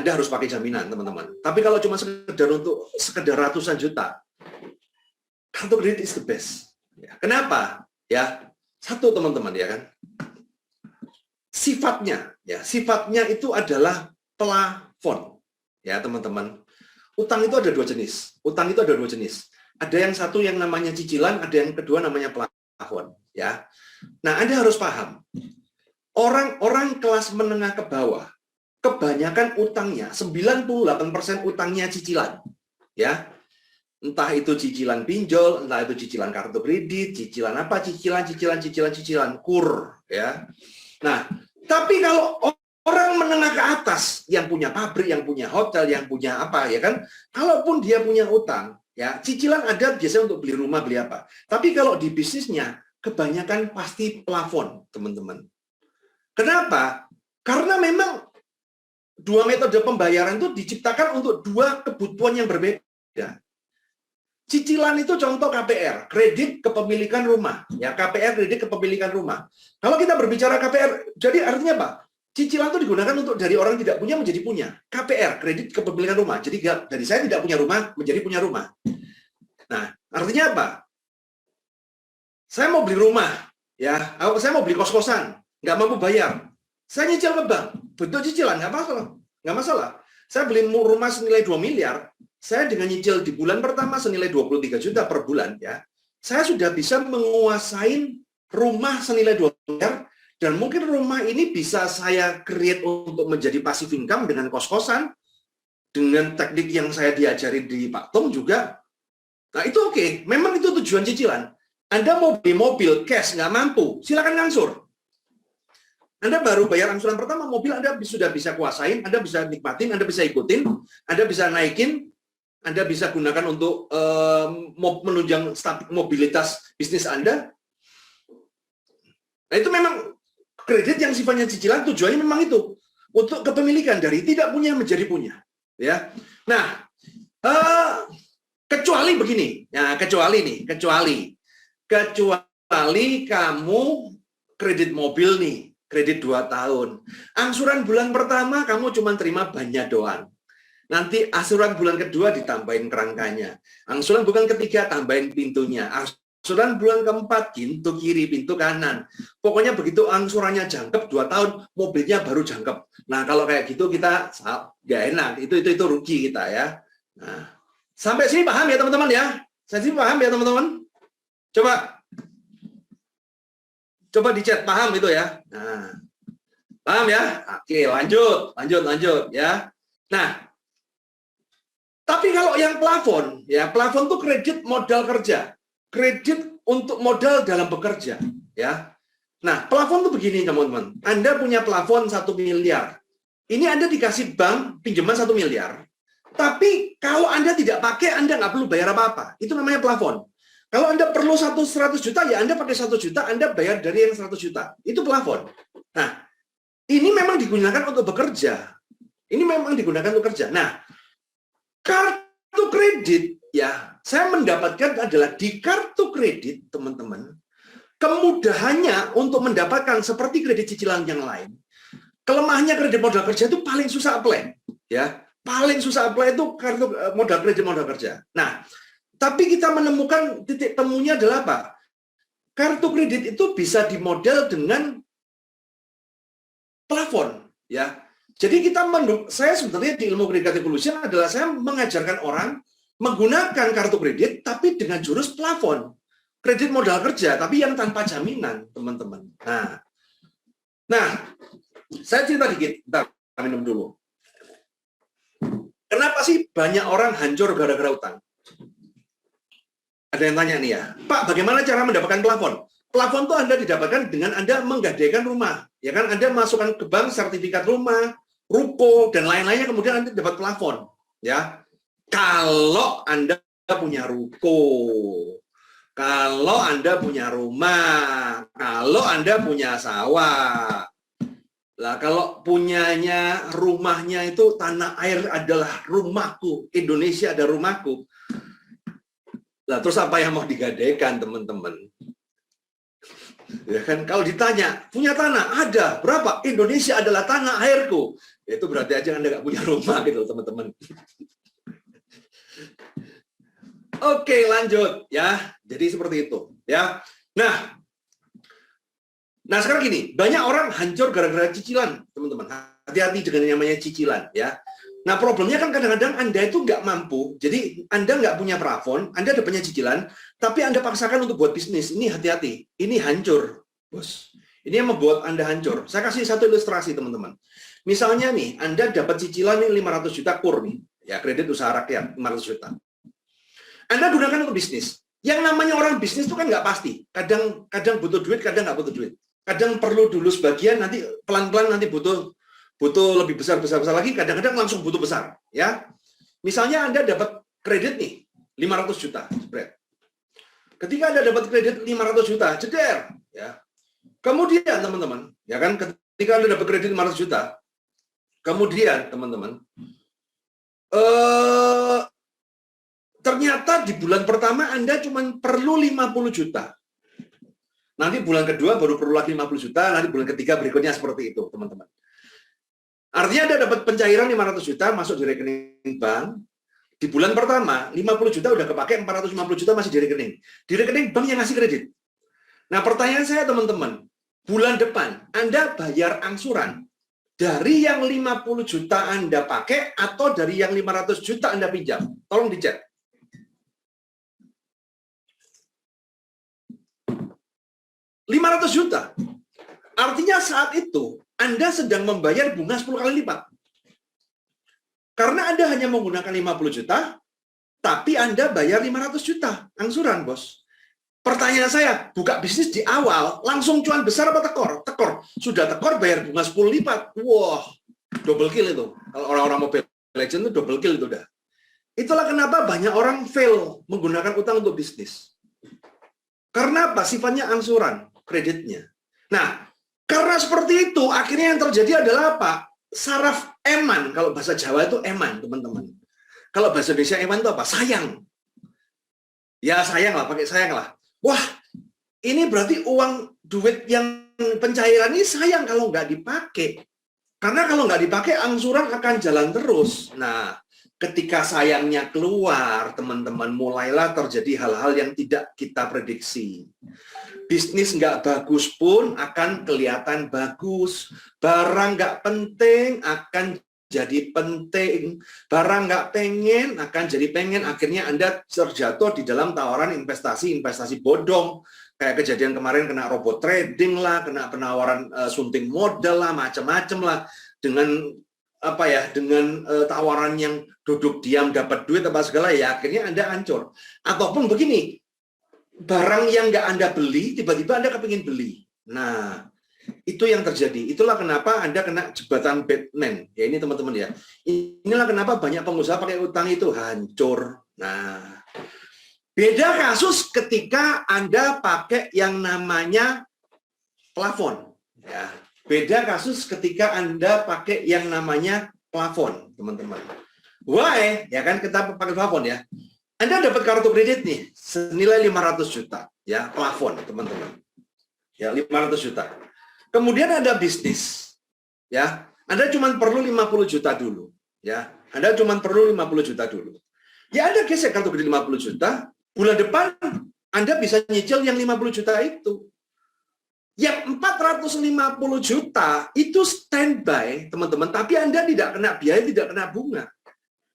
Anda harus pakai jaminan, teman-teman. Tapi kalau cuma sekedar ratusan juta, kartu kredit is the best. Ya, kenapa? Ya, satu teman-teman ya kan. Sifatnya itu adalah plafon. Ya, teman-teman. Utang itu ada dua jenis. Ada yang satu yang namanya cicilan, ada yang kedua namanya plafon. Ya. Nah, Anda harus paham. Orang-orang kelas menengah ke bawah, kebanyakan utangnya, 98% utangnya cicilan. Ya. Entah itu cicilan pinjol, entah itu cicilan kartu kredit, cicilan apa, cicilan kur. Ya. Nah, tapi kalau orang menengah ke atas, yang punya pabrik, yang punya hotel, yang punya apa, ya kan? Kalaupun dia punya utang, ya cicilan ada biasanya untuk beli rumah, beli apa. Tapi kalau di bisnisnya, kebanyakan pasti plafon, teman-teman. Kenapa? Karena memang dua metode pembayaran itu diciptakan untuk dua kebutuhan yang berbeda. Cicilan itu contoh KPR, kredit kepemilikan rumah. Ya, KPR, kredit kepemilikan rumah. Kalau kita berbicara KPR, jadi artinya apa? Cicilan itu digunakan untuk dari orang tidak punya menjadi punya. KPR, kredit kepemilikan rumah. Jadi dari saya tidak punya rumah menjadi punya rumah. Nah, artinya apa? Saya mau beli rumah, ya, saya mau beli kos-kosan, nggak mampu bayar. Saya nyicil ke bank, bentuk cicilan, nggak masalah. Saya beli rumah senilai 2 miliar, saya dengan nyicil di bulan pertama senilai 23 juta per bulan, ya, saya sudah bisa menguasai rumah senilai 2 miliar, dan mungkin rumah ini bisa saya create untuk menjadi passive income dengan kos-kosan, dengan teknik yang saya diajari di Pak Tom juga. Nah, itu oke. Memang itu tujuan cicilan. Anda mau beli mobil, cash, nggak mampu, silakan ngangsur. Anda baru bayar angsuran pertama, mobil Anda sudah bisa kuasain, Anda bisa nikmatin, Anda bisa ikutin, Anda bisa naikin, Anda bisa gunakan untuk menunjang mobilitas bisnis Anda. Nah, itu memang kredit yang sifatnya cicilan, tujuannya memang itu. Untuk kepemilikan, dari tidak punya menjadi punya. Ya. Nah, kecuali begini. Nah, kecuali kamu kredit mobil nih, kredit 2 tahun. Angsuran bulan pertama kamu cuma terima bannya doang. Nanti angsuran bulan kedua ditambahin kerangkanya. Angsuran bulan ketiga tambahin pintunya. Angsuran bulan keempat pintu kiri, pintu kanan. Pokoknya begitu angsurannya jangkep 2 tahun, mobilnya baru jangkep. Nah, kalau kayak gitu kita nggak enak. Itu rugi kita ya. Nah, sampai sini paham ya teman-teman ya? Saya sini paham ya teman-teman? Coba di chat, paham itu ya? Nah, paham ya? Oke, lanjut ya. Nah, tapi kalau yang plafon, ya plafon tuh kredit modal kerja, kredit untuk modal dalam bekerja, ya. Nah, plafon tuh begini teman-teman. Anda punya plafon 1 miliar. Ini Anda dikasih bank pinjaman 1 miliar. Tapi kalau Anda tidak pakai, Anda nggak perlu bayar apa-apa. Itu namanya plafon. Kalau Anda perlu 100 juta, ya Anda pakai 1 juta, Anda bayar dari yang 100 juta. Itu plafon. Nah, ini memang digunakan untuk bekerja. Ini memang digunakan untuk kerja. Nah, kartu kredit, ya, saya mendapatkan adalah di kartu kredit, teman-teman, kemudahannya untuk mendapatkan seperti kredit cicilan yang lain. Kelemahannya kredit modal kerja itu paling susah apply. Ya, paling susah apply itu kartu modal kredit modal kerja. Nah, tapi kita menemukan titik temunya adalah apa? Kartu kredit itu bisa dimodel dengan plafon, ya. Jadi saya sebenarnya di ilmu Credit Evolution adalah saya mengajarkan orang menggunakan kartu kredit tapi dengan jurus plafon. Kredit modal kerja tapi yang tanpa jaminan, teman-teman. Nah, saya cerita dikit, bentar, minum dulu. Kenapa sih banyak orang hancur gara-gara utang? Ada yang tanya nih ya, Pak, bagaimana cara mendapatkan plafon? Plafon itu Anda didapatkan dengan Anda menggadaikan rumah. Ya kan, Anda masukkan ke bank sertifikat rumah, ruko, dan lain-lainnya, kemudian Anda dapat plafon. Ya, kalau Anda punya ruko, kalau Anda punya rumah, kalau Anda punya sawah. Lah, kalau punyanya rumahnya itu tanah air adalah rumahku, Indonesia ada rumahku. Lah, terus apa yang mau digadaikan, teman-teman? Ya kan, kalau ditanya, punya tanah? Ada. Berapa? Indonesia adalah tanah airku. itu berarti aja Anda nggak punya rumah gitu, teman-teman. Oke, lanjut ya. Jadi seperti itu ya. Nah sekarang gini, banyak orang hancur gara-gara cicilan, teman-teman. Hati-hati dengan yang namanya cicilan ya. Nah, problemnya kan kadang-kadang Anda itu nggak mampu, jadi Anda nggak punya plafon, Anda ada punya cicilan, tapi Anda paksakan untuk buat bisnis. Ini hati-hati, ini hancur, bos. Ini yang membuat Anda hancur. Saya kasih satu ilustrasi, teman-teman. Misalnya nih, Anda dapat cicilan nih 500 juta KUR nih, ya kredit usaha rakyat 500 juta. Anda gunakan untuk bisnis. Yang namanya orang bisnis itu kan nggak pasti. Kadang butuh duit, kadang nggak butuh duit. Kadang perlu dulu sebagian, nanti pelan-pelan nanti butuh lebih besar lagi, kadang-kadang langsung butuh besar, ya. Misalnya Anda dapat kredit nih 500 juta, spread. Ketika Anda dapat kredit 500 juta, jeder, ya. Kemudian teman-teman, ya kan, ketika Anda dapat kredit 500 juta, kemudian teman-teman, ternyata di bulan pertama Anda cuma perlu 50 juta. Nanti bulan kedua baru perlu lagi 50 juta, nanti bulan ketiga berikutnya seperti itu, teman-teman. Artinya Anda dapat pencairan 500 juta masuk di rekening bank. Di bulan pertama, 50 juta udah kepake, 450 juta masih di rekening. Di rekening bank yang ngasih kredit. Nah, pertanyaan saya teman-teman, bulan depan Anda bayar angsuran dari yang 50 juta Anda pakai atau dari yang 500 juta Anda pinjam? Tolong dicek. $500 juta. Artinya saat itu Anda sedang membayar bunga 10 kali lipat. Karena Anda hanya menggunakan 50 juta, tapi Anda bayar 500 juta angsuran, bos. Pertanyaan saya, buka bisnis di awal, langsung cuan besar apa tekor? Tekor. Sudah tekor, bayar bunga 10 lipat. Wah, double kill itu. Kalau orang-orang Mobile Legends itu double kill itu udah. Itulah kenapa banyak orang fail menggunakan utang untuk bisnis. Karena apa? Sifatnya angsuran, kreditnya. Nah, karena seperti itu, akhirnya yang terjadi adalah apa? Saraf eman. Kalau bahasa Jawa itu eman, teman-teman. Kalau bahasa Indonesia eman itu apa? Sayang. Ya, sayang lah, pakai sayang lah. Wah, ini berarti uang duit yang pencairan ini sayang kalau nggak dipakai. Karena kalau nggak dipakai, angsuran akan jalan terus. Nah, ketika sayangnya keluar, teman-teman, mulailah terjadi hal-hal yang tidak kita prediksi. Bisnis nggak bagus pun akan kelihatan bagus. Barang nggak penting akan jadi penting. Barang nggak pengen akan jadi pengen. Akhirnya Anda terjatuh di dalam tawaran investasi bodong. Kayak kejadian kemarin kena robot trading lah, kena penawaran sunting modal lah, macam-macam lah. Dengan apa ya, dengan tawaran yang duduk diam dapat duit apa segala, ya akhirnya Anda hancur. Ataupun begini, barang yang nggak Anda beli, tiba-tiba Anda kepingin beli. Nah, itu yang terjadi. Itulah kenapa Anda kena jembatan Batman. Ya ini teman-teman ya. Inilah kenapa banyak pengusaha pakai utang itu hancur. Nah, beda kasus ketika Anda pakai yang namanya plafon. Ya, beda kasus ketika Anda pakai yang namanya plafon, teman-teman. Why? Ya kan kita pakai plafon ya. Anda dapat kartu kredit nih senilai 500 juta, ya, plafon, teman-teman. Ya, 500 juta. Kemudian ada bisnis. Ya, Anda cuma perlu 50 juta dulu, ya. Anda cuma perlu 50 juta dulu. Ya, Anda gesek kartu kredit 50 juta, bulan depan Anda bisa nyicil yang 50 juta itu. Yang 450 juta itu standby, teman-teman, tapi Anda tidak kena biaya, tidak kena bunga.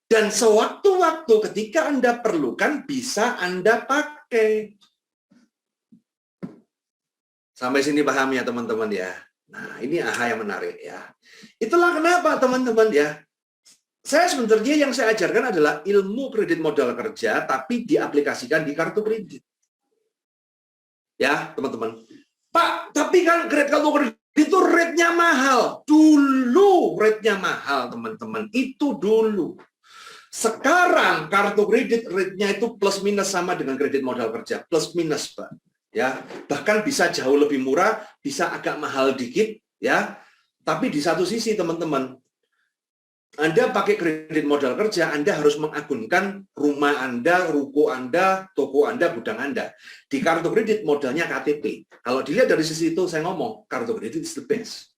Dan sewaktu-waktu ketika Anda perlukan, bisa Anda pakai. Sampai sini paham ya, teman-teman ya? Nah, ini aha yang menarik ya. Itulah kenapa, teman-teman ya. Saya sebenarnya yang saya ajarkan adalah ilmu kredit modal kerja, tapi diaplikasikan di kartu kredit. Ya, teman-teman. Pak, tapi kan kartu kredit itu rate-nya mahal. Dulu rate-nya mahal, teman-teman. Itu dulu. Sekarang kartu kredit rate-nya itu plus minus sama dengan kredit modal kerja, plus minus, Pak. Ya, bahkan bisa jauh lebih murah, bisa agak mahal dikit, ya. Tapi di satu sisi, teman-teman, Anda pakai kredit modal kerja, Anda harus mengagunkan rumah Anda, ruko Anda, toko Anda, gudang Anda. Di kartu kredit modalnya KTP. Kalau dilihat dari sisi itu, saya ngomong, kartu kredit is the best.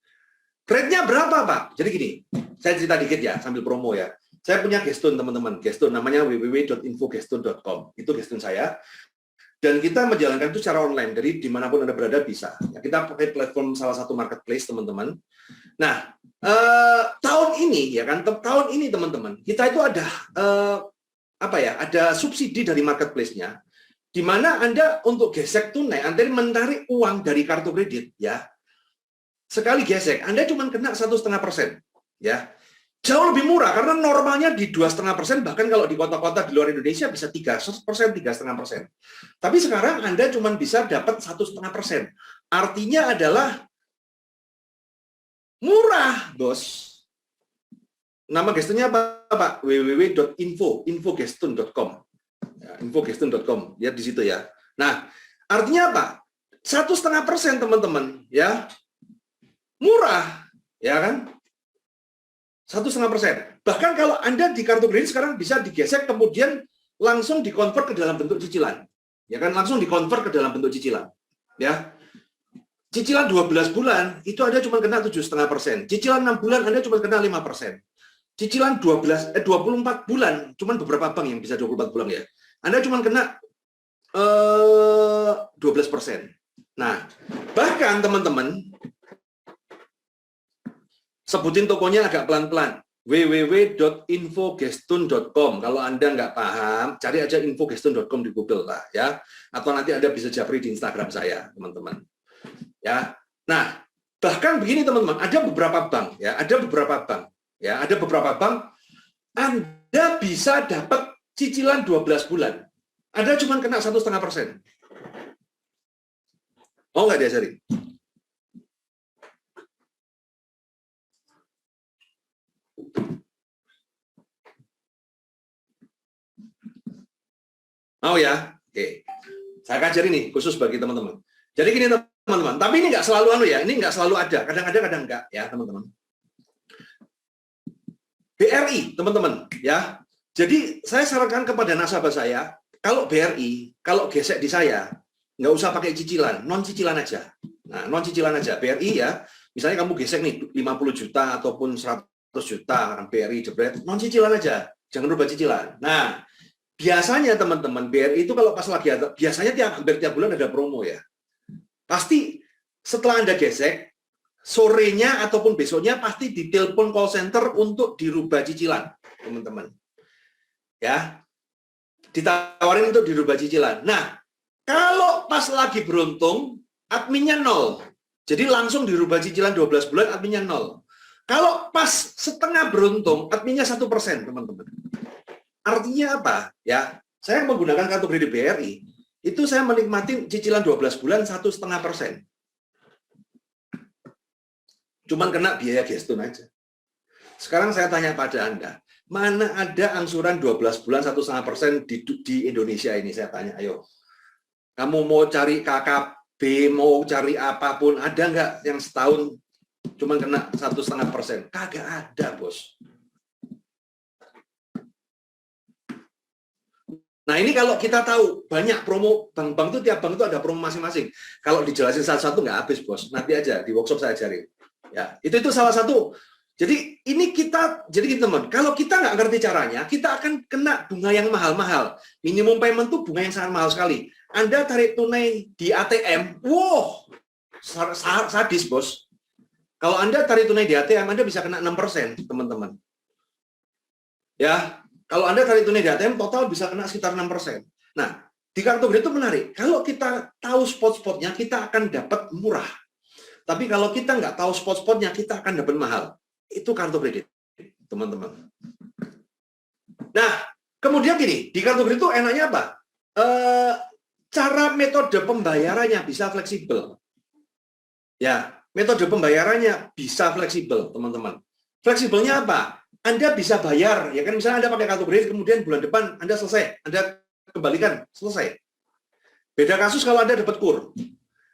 Rate-nya berapa, Pak? Jadi gini, saya cerita dikit ya, sambil promo ya. Saya punya Gestun, teman-teman. Gestun namanya www.infogestun.com. Itu Gestun saya. Dan kita menjalankan itu secara online. Jadi dimanapun Anda berada bisa. Ya, kita pakai platform salah satu marketplace, teman-teman. Nah, tahun ini ya kan, tahun ini teman-teman, kita itu ada ada subsidi dari marketplace-nya, di mana Anda untuk gesek tunai, Anda menarik uang dari kartu kredit, ya. Sekali gesek, Anda cuma kena 1,5%, ya. Jauh lebih murah karena normalnya di 2,5%, bahkan kalau di kota-kota di luar Indonesia bisa 3%, 3,5%. Tapi sekarang Anda cuma bisa dapat 1,5%. Artinya adalah murah, bos. Nama gestunnya apa, Pak? www.infogestun.com. Ya, infogestun.com. Lihat di situ ya. Nah, artinya apa? 1,5%, teman-teman, ya. Murah, ya kan? 1,5%. Bahkan kalau Anda di kartu kredit sekarang bisa digesek kemudian langsung dikonvert ke dalam bentuk cicilan. Ya kan, langsung dikonvert ke dalam bentuk cicilan. Ya. Cicilan 12 bulan itu Anda cuma kena 7,5%. Cicilan 6 bulan Anda cuma kena 5%. Cicilan 24 bulan, cuma beberapa bank yang bisa 24 bulan ya. Anda cuma kena 12%. Nah, bahkan teman-teman sebutin tokonya agak pelan-pelan. www.infogestun.com. Kalau Anda nggak paham, cari aja infogestun.com di Google lah ya. Atau nanti Anda bisa japri di Instagram saya, teman-teman. Ya. Nah, bahkan begini teman-teman, ada beberapa bank ya, ada beberapa bank Anda bisa dapat cicilan 12 bulan. Anda cuma kena 1,5%. Mau nggak diajarin? Mau ya? Oke. Saya ajarin nih, khusus bagi teman-teman. Jadi gini teman-teman, tapi ini nggak selalu ini nggak selalu ada. Kadang ada, kadang enggak ya teman-teman. BRI, teman-teman, ya. Jadi saya sarankan kepada nasabah saya, kalau BRI, kalau gesek di saya, nggak usah pakai cicilan, non cicilan aja. Nah, non cicilan aja. BRI ya, misalnya kamu gesek nih 50 juta ataupun 100 juta BRI jebret, non cicilan aja, jangan rubah cicilan. Nah, biasanya teman-teman BRI itu kalau pas lagi ada, biasanya hampir tiap bulan ada promo ya. Pasti setelah Anda gesek, sorenya ataupun besoknya pasti ditelepon call center untuk dirubah cicilan, teman-teman. Ya, ditawarin untuk dirubah cicilan. Nah, kalau pas lagi beruntung, adminnya 0. Jadi langsung dirubah cicilan 12 bulan, adminnya 0. Kalau pas setengah beruntung, adminnya 1%, teman-teman. Artinya apa? Ya, saya menggunakan kartu kredit BRI, itu saya menikmati cicilan 12 bulan 1,5%. Cuman kena biaya gestun aja. Sekarang saya tanya pada Anda, mana ada angsuran 12 bulan 1,5% di Indonesia ini? Saya tanya, ayo. Kamu mau cari KKB, mau cari apapun, ada nggak yang setahun cuman kena 1,5%? Kagak ada, bos. Nah, ini kalau kita tahu banyak promo bank-bank itu, tiap bank itu ada promo masing-masing. Kalau dijelasin satu-satu nggak habis, bos. Nanti aja di workshop saya ajarin. Ya, itu salah satu. Jadi ini jadi teman, kalau kita nggak ngerti caranya, kita akan kena bunga yang mahal-mahal. Minimum payment itu bunga yang sangat mahal sekali. Anda tarik tunai di ATM, wow, sadis, bos. Kalau Anda tarik tunai di ATM, Anda bisa kena 6%, teman-teman. Ya. Kalau Anda tarik tunai di ATM, total bisa kena sekitar 6%. Nah, di kartu kredit itu menarik. Kalau kita tahu spot-spotnya, kita akan dapat murah. Tapi kalau kita nggak tahu spot-spotnya, kita akan dapat mahal. Itu kartu kredit, teman-teman. Nah, kemudian gini, di kartu kredit itu enaknya apa? Cara metode pembayarannya bisa fleksibel. Ya, metode pembayarannya bisa fleksibel, teman-teman. Fleksibelnya apa? Anda bisa bayar, ya kan, misalnya Anda pakai kartu kredit, kemudian bulan depan Anda selesai, Anda kembalikan, selesai. Beda kasus kalau Anda dapat kur.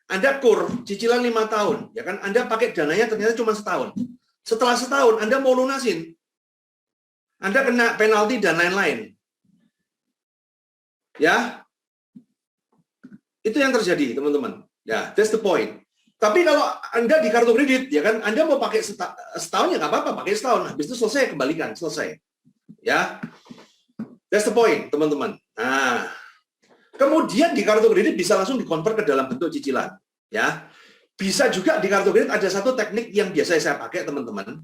Anda kur, cicilan 5 tahun, ya kan, Anda pakai dananya ternyata cuma setahun. Setelah setahun, Anda mau lunasin, Anda kena penalti dan lain-lain. Ya, itu yang terjadi, teman-teman. Ya, that's the point. Tapi kalau Anda di kartu kredit, ya kan, Anda mau pakai setahun ya nggak apa-apa, pakai setahun. Habis itu selesai, kembalikan, selesai. Ya, that's the point, teman-teman. Nah, kemudian di kartu kredit bisa langsung dikonvert ke dalam bentuk cicilan. Ya, bisa juga di kartu kredit ada satu teknik yang biasa saya pakai, teman-teman.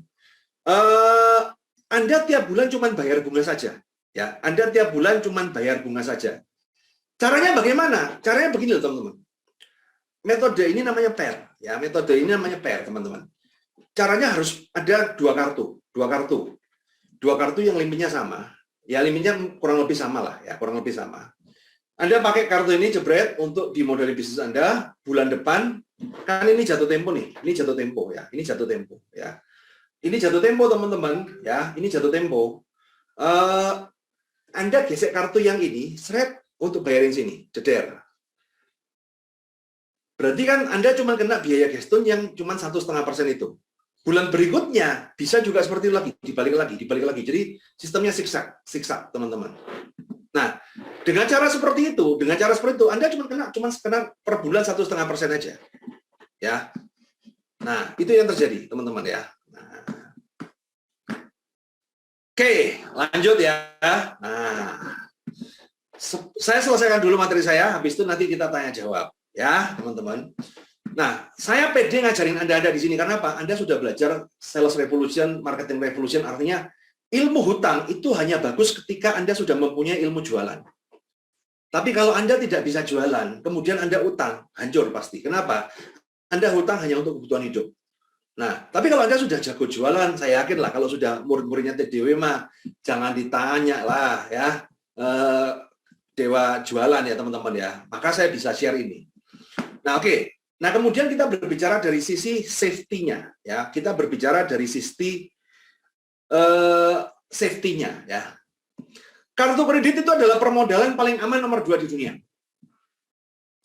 Anda tiap bulan cuma bayar bunga saja. Ya, Anda tiap bulan cuma bayar bunga saja. Caranya bagaimana? Caranya begini loh, teman-teman. Metode ini namanya PAIR. Ya, metode ini namanya PAIR, teman-teman. Caranya harus ada dua kartu yang limitnya sama. Ya, limitnya kurang lebih sama lah, ya, kurang lebih sama. Anda pakai kartu ini jebret untuk dimodali bisnis Anda bulan depan. Kan ini jatuh tempo nih, ini jatuh tempo ya, ini jatuh tempo ya. Ini jatuh tempo, teman-teman, ya, ini jatuh tempo. Anda gesek kartu yang ini, seret untuk bayarin sini, jeder. Berarti kan Anda cuma kena biaya geston yang cuma 1,5% itu. Bulan berikutnya bisa juga seperti itu lagi, dibalik lagi. Jadi sistemnya siksa, teman-teman. Nah, dengan cara seperti itu, Anda cuma kena per bulan 1,5% aja. Ya. Nah, itu yang terjadi, teman-teman ya. Nah. Oke, lanjut ya. Nah, saya selesaikan dulu materi saya, habis itu nanti kita tanya jawab. Ya, teman-teman. Nah, saya pede ngajarin Anda di sini karena apa? Anda sudah belajar sales revolution, marketing revolution, artinya ilmu hutang itu hanya bagus ketika Anda sudah mempunyai ilmu jualan. Tapi kalau Anda tidak bisa jualan, kemudian Anda utang, hancur pasti. Kenapa? Anda hutang hanya untuk kebutuhan hidup. Nah, tapi kalau Anda sudah jago jualan, saya yakin lah kalau sudah murid-muridnya TDW mah jangan ditanya lah ya. Dewa jualan ya, teman-teman ya. Maka saya bisa share ini. Nah, oke. Nah, kemudian kita berbicara dari sisi safety-nya, ya. Kita berbicara dari sisi safety-nya, ya. Kartu kredit itu adalah permodalan paling aman nomor 2 di dunia.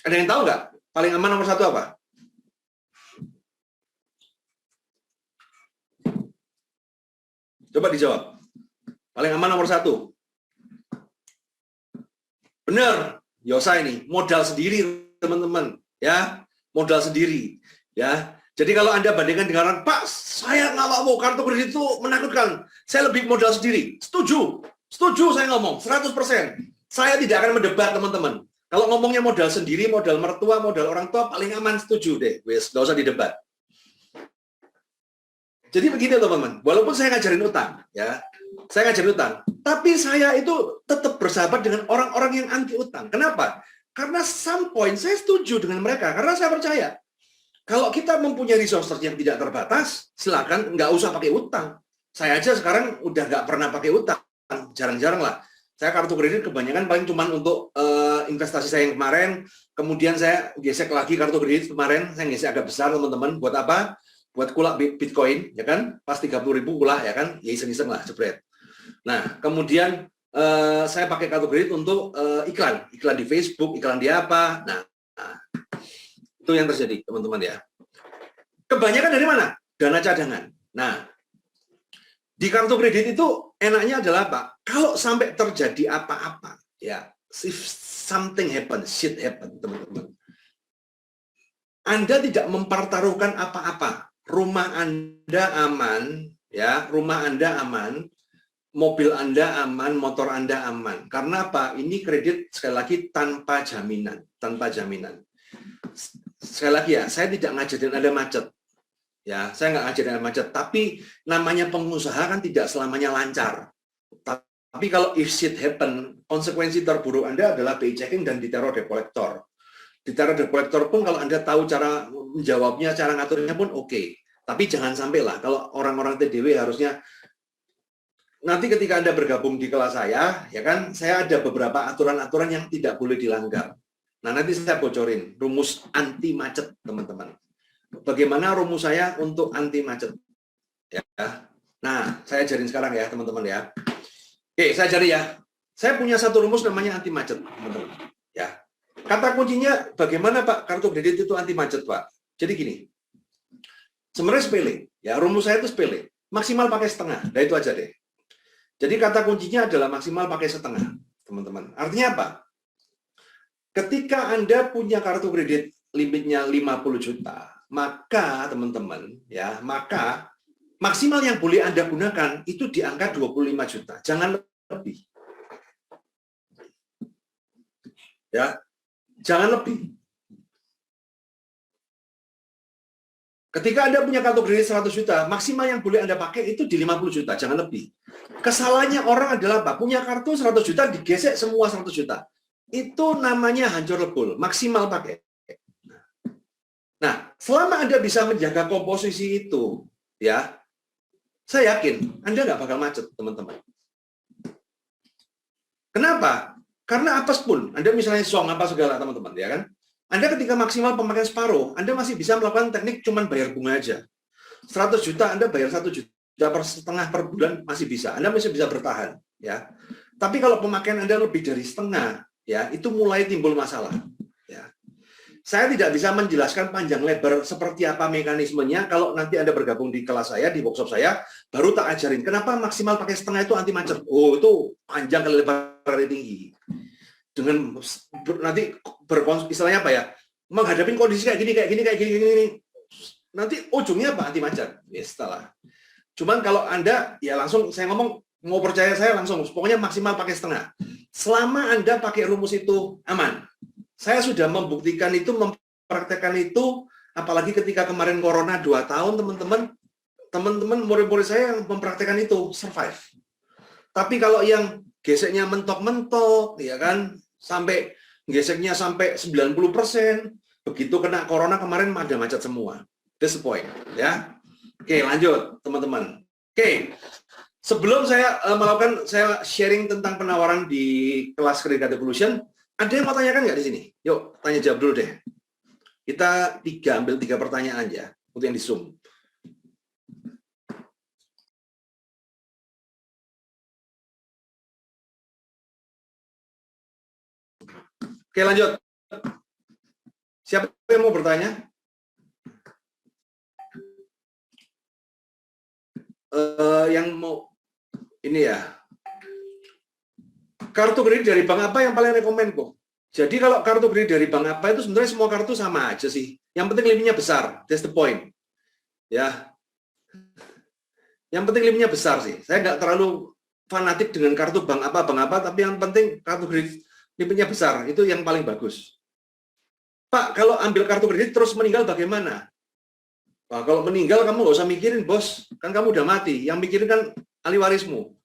Ada yang tahu nggak? Paling aman nomor 1 apa? Coba dijawab. Paling aman nomor 1. Benar, Yosa ini modal sendiri, teman-teman, ya. Modal sendiri, ya. Jadi kalau Anda bandingkan dengan orang, Pak, saya nggak mau kartu kredit itu menakutkan. Saya lebih modal sendiri. Setuju saya ngomong, 100%. Saya tidak akan mendebat, teman-teman. Kalau ngomongnya modal sendiri, modal mertua, modal orang tua, paling aman setuju deh. Wes, nggak usah didebat. Jadi begini, teman-teman. Walaupun saya ngajarin utang, ya. Saya ngajarin utang. Tapi saya itu tetap bersahabat dengan orang-orang yang anti utang. Kenapa? Karena some point saya setuju dengan mereka, karena saya percaya kalau kita mempunyai resources yang tidak terbatas, silakan nggak usah pakai utang. Saya aja sekarang udah nggak pernah pakai utang, jarang-jarang lah. Saya kartu kredit kebanyakan paling cuma untuk investasi saya yang kemarin, kemudian saya gesek lagi kartu kredit kemarin, saya gesek agak besar, teman-teman. Buat apa? Buat kulak Bitcoin, ya kan? Pas 30.000 kulak, ya kan? Ya iseng-iseng lah, jebret. Nah, kemudian saya pakai kartu kredit untuk iklan di Facebook, iklan di apa. Nah, itu yang terjadi, teman-teman ya. Kebanyakan dari mana? Dana cadangan. Nah, di kartu kredit itu enaknya adalah apa? Kalau sampai terjadi apa-apa, ya, if something happen, shit happen, teman-teman. Anda tidak mempertaruhkan apa-apa. Rumah Anda aman, ya, rumah Anda aman. Mobil Anda aman, motor Anda aman. Karena apa? Ini kredit sekali lagi tanpa jaminan, Sekali lagi ya, saya tidak ngajarin Anda macet. Ya, saya nggak ngajarin Anda macet. Tapi namanya pengusaha kan tidak selamanya lancar. Tapi kalau if shit happen, konsekuensi terburuk Anda adalah pay checking dan diteror debt collector. Diteror debt collector pun kalau Anda tahu cara menjawabnya, cara ngaturnya pun oke. Tapi jangan sampai lah kalau orang-orang TDW harusnya. Nanti ketika Anda bergabung di kelas saya, ya kan, saya ada beberapa aturan-aturan yang tidak boleh dilanggar. Nah, nanti saya bocorin rumus anti macet, teman-teman. Bagaimana rumus saya untuk anti macet? Ya. Nah, saya ajarin sekarang ya, teman-teman ya. Oke, saya ajarin ya. Saya punya satu rumus namanya anti macet, teman-teman. Ya. Kata kuncinya bagaimana, Pak, kartu kredit itu anti macet, Pak? Jadi gini. Sebenarnya sepele, ya. Rumus saya itu sepele. Maksimal pakai setengah. Nah, itu aja deh. Jadi kata kuncinya adalah maksimal pakai setengah, teman-teman. Artinya apa? Ketika Anda punya kartu kredit limitnya 50 juta, teman-teman ya, maka maksimal yang boleh Anda gunakan itu di angka 25 juta, jangan lebih. Ya, jangan lebih. Ketika Anda punya kartu kredit 100 juta, maksimal yang boleh Anda pakai itu di 50 juta, jangan lebih. Kesalahannya orang adalah apa? Punya kartu 100 juta, digesek semua 100 juta. Itu namanya hancur lebur, maksimal pakai. Nah, selama Anda bisa menjaga komposisi itu, ya, saya yakin Anda nggak bakal macet, teman-teman. Kenapa? Karena apes pun, Anda misalnya song apa segala, teman-teman, ya kan? Anda ketika maksimal pemakaian separuh, Anda masih bisa melakukan teknik cuman bayar bunga aja. 100 juta Anda bayar 1 juta setengah per bulan masih bisa. Anda masih bisa bertahan, ya. Tapi kalau pemakaian Anda lebih dari setengah, ya, itu mulai timbul masalah, ya. Saya tidak bisa menjelaskan panjang lebar seperti apa mekanismenya. Kalau nanti Anda bergabung di kelas saya, di workshop saya, baru tak ajarin kenapa maksimal pakai setengah itu anti macet. Oh, itu panjang kali lebar tinggi. Dengan nanti istilahnya apa ya, menghadapi kondisi kayak gini, nanti ujungnya apa? Anti macet. Ya setelah. Cuman kalau Anda ya langsung saya ngomong, mau percaya saya langsung, pokoknya maksimal pakai setengah. Selama Anda pakai rumus itu aman. Saya sudah membuktikan itu, mempraktekkan itu, apalagi ketika kemarin corona 2 tahun, teman-teman murid-murid saya yang mempraktekkan itu survive. Tapi kalau yang geseknya mentok-mentok, ya kan, sampai geseknya sampai 90%, begitu kena corona kemarin ada macet semua. That's the point, ya. Oke, lanjut teman-teman. Oke, sebelum saya saya sharing tentang penawaran di kelas Credit Card Evolution, ada yang mau tanyakan nggak di sini? Yuk, tanya jawab dulu deh. Kita ambil 3 pertanyaan ya untuk yang di Zoom. Oke, lanjut. Siapa yang mau bertanya? Yang mau ini ya. Kartu kredit dari bank apa yang paling rekomen kok? Jadi kalau kartu kredit dari bank apa itu sebenarnya semua kartu sama aja sih. Yang penting limitnya besar. That's the point. Ya. Yang penting limitnya besar sih. Saya nggak terlalu fanatik dengan kartu bank apa, tapi yang penting kartu kredit limitnya besar, itu yang paling bagus. Pak, kalau ambil kartu kredit terus meninggal bagaimana? Nah, kalau meninggal kamu nggak usah mikirin, bos. Kan kamu udah mati. Yang mikirin kan ahli warismu.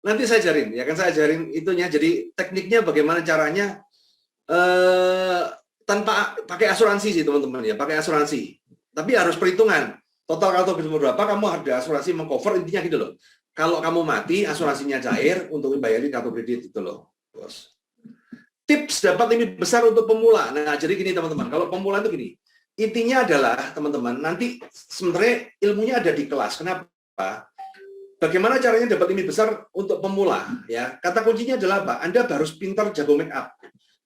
Nanti saya ajarin, ya kan, saya ajarin itunya. Jadi tekniknya bagaimana caranya tanpa pakai asuransi sih, teman-teman ya. Pakai asuransi. Tapi harus perhitungan. Total kartu kredit berapa, kamu harus ada asuransi mengcover, intinya gitu loh. Kalau kamu mati, asuransinya cair untuk membayarin kartu kredit itu loh, bos. Tips dapat limit besar untuk pemula. Nah, jadi gini teman-teman, kalau pemula itu gini. Intinya adalah, teman-teman, nanti sebenarnya ilmunya ada di kelas. Kenapa? Bagaimana caranya dapat limit besar untuk pemula? Ya, kata kuncinya adalah apa? Anda harus pintar jago make up.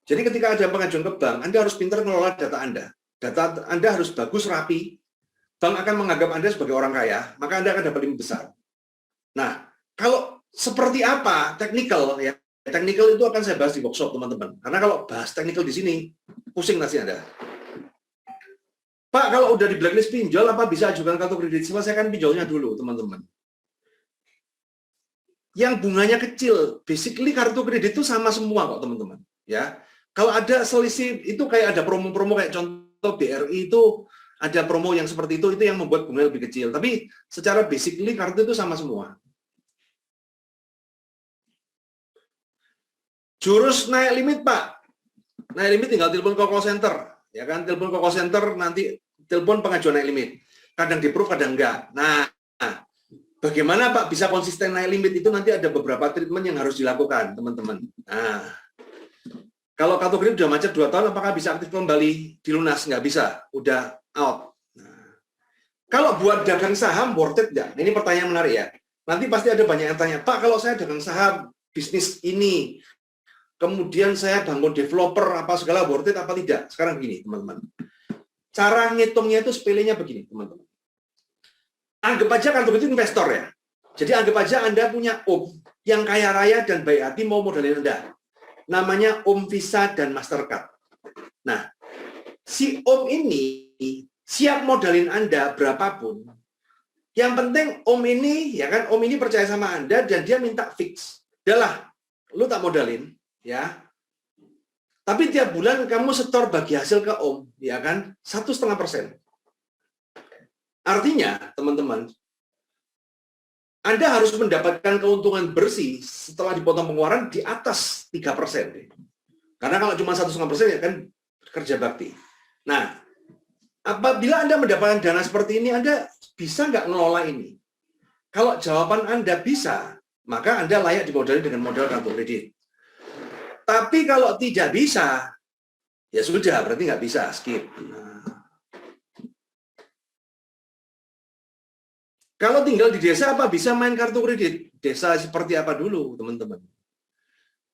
Jadi ketika ada pengajuan ke bank, Anda harus pintar mengelola data Anda. Data Anda harus bagus, rapi. Bank akan menganggap Anda sebagai orang kaya, maka Anda akan dapat limit besar. Nah, kalau seperti apa technical ya, technical itu akan saya bahas di workshop teman-teman. Karena kalau bahas technical di sini pusing nanti Anda. Pak, kalau udah di blacklist pinjol apa bisa ajukan kartu kredit? Selesaikan pinjolnya dulu teman-teman. Yang bunganya kecil, basically kartu kredit itu sama semua kok teman-teman. Ya, kalau ada selisih itu kayak ada promo-promo kayak contoh BRI itu. Ada promo yang seperti itu yang membuat bunga lebih kecil. Tapi secara basically kartu itu sama semua. Jurus naik limit, Pak. Naik limit tinggal telepon ke call center. Ya kan, telepon ke call center, nanti telepon pengajuan naik limit. Kadang di-approve, kadang enggak. Nah, bagaimana Pak bisa konsisten naik limit itu nanti ada beberapa treatment yang harus dilakukan, teman-teman. Nah, kalau kartu kredit udah macet 2 tahun, apakah bisa aktif kembali dilunas? Nggak bisa, udah out. Nah, kalau buat dagang saham, worth it nggak? Ini pertanyaan menarik ya. Nanti pasti ada banyak yang tanya, Pak, kalau saya dagang saham, bisnis ini, kemudian saya bangun developer, apa segala, worth it apa tidak? Sekarang begini, teman-teman. Cara ngitungnya itu sepelenya begini, teman-teman. Anggap aja kartu kredit investor ya. Jadi anggap aja Anda punya om yang kaya raya dan baik hati mau modalin Anda. Namanya Om Visa dan Mastercard. Nah, Si Om ini siap modalin Anda berapapun. Yang penting Om ini, ya kan, Om ini percaya sama Anda dan dia minta fix. Udahlah, lu tak modalin, ya. Tapi tiap bulan kamu setor bagi hasil ke Om, ya kan, 1,5%. Artinya, teman-teman, Anda harus mendapatkan keuntungan bersih setelah dipotong pengeluaran di atas 3%. Karena kalau cuma 1,5% ya kan kerja bakti. Nah, apabila Anda mendapatkan dana seperti ini, Anda bisa nggak ngelola ini? Kalau jawaban Anda bisa, maka Anda layak dimodali dengan modal kartu kredit. Tapi kalau tidak bisa, ya sudah, berarti nggak bisa, skip. Nah. Kalau tinggal di desa, apa bisa main kartu kredit? Desa seperti apa dulu, teman-teman?